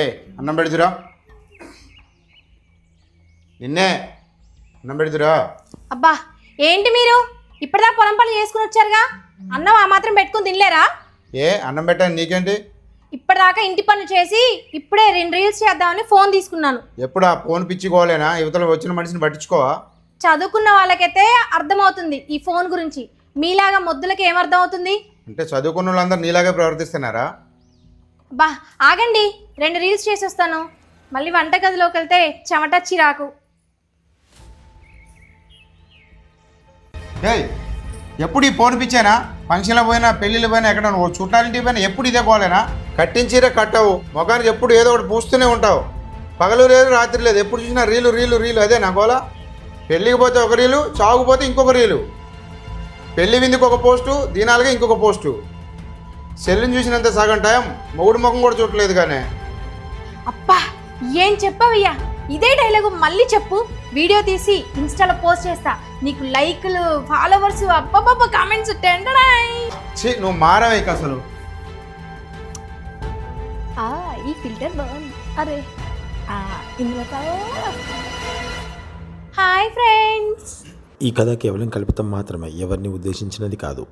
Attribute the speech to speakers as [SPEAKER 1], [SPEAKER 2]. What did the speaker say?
[SPEAKER 1] ఏ అన్నం పెడుతురా నిన్నే అన్నం పెడుతురా.
[SPEAKER 2] అబ్బా ఏంటి మీరు ఇప్పటిదా పొలం పనులు చేసుకుని వచ్చారుగా, అన్నం ఆ మాత్రం పెట్టుకుని తినలేరా?
[SPEAKER 1] ఏ అన్నం పెట్టాను నీకేంటి?
[SPEAKER 2] ఇప్పటిదాకా ఇంటి పనులు చేసి ఇప్పుడే 2 రీల్స్ చేద్దామని ఫోన్ తీసుకున్నాను.
[SPEAKER 1] ఎప్పుడు ఆ ఫోన్ పిచ్చుకోవాలేనా? యువతల వచ్చిన మనిషిని పట్టించుకోవా?
[SPEAKER 2] చదువుకున్న వాళ్ళకైతే అర్థమవుతుంది ఈ ఫోన్ గురించి, మీలాగా మొద్దులకి ఏమర్థం అవుతుంది?
[SPEAKER 1] అంటే చదువుకున్న వాళ్ళందరూ నీలాగే ప్రవర్తిస్తున్నారా?
[SPEAKER 2] బా ఆగండి, 2 రీల్స్ చేసి వస్తాను. మళ్ళీ వంటగదిలోకి వెళ్తే చెమట చిరాకు.
[SPEAKER 1] ఏయ్ ఎప్పుడు ఈ ఫోన్ పిచ్చేనా? ఫంక్షన్లో పోయినా పెళ్ళిళ్ళు పోయినా ఎక్కడ నువ్వు చుట్టాలింటికి పోయినా ఎప్పుడు ఇదే కోలేనా? కట్టించిరే కట్టవు, ముఖానికి ఎప్పుడు ఏదో ఒకటి పూస్తూనే ఉంటావు. పగలు లేదు రాత్రి లేదు, ఎప్పుడు చూసినా రీలు రీలు రీలు అదే నా గోల. పెళ్ళికి పోతే ఒక రీలు, చావుకుపోతే ఇంకొక రీలు. పెళ్లి విందుకు ఒక పోస్టు, దీనాలుగా ఇంకొక పోస్టు. సెల్లుని చూసినంత సగం టైం మొగుడు ముఖం కూడా చూడలేదు. కానీ
[SPEAKER 2] అబ్బా ఏం చెప్పవయ్యా, ఇదే డైలాగు మళ్ళీ చెప్పు. వీడియో తీసి ఇన్స్టాలో పోస్ట్ చేస్తా, నీకు లైక్లు ఫాలోవర్స్ అబ్బబ్బబ్బ కామెంట్స్ టెండరాయ్.
[SPEAKER 1] ఛీ నువ్వు మారవే ఇక అసలు.
[SPEAKER 2] ఈ ఫిల్టర్ బాగుంది. అరే ఇందులో హాయ్ ఫ్రెండ్స్.
[SPEAKER 3] ఈ కథ కేవలం కల్పితం మాత్రమే, ఎవరిని ఉద్దేశించినది కాదు.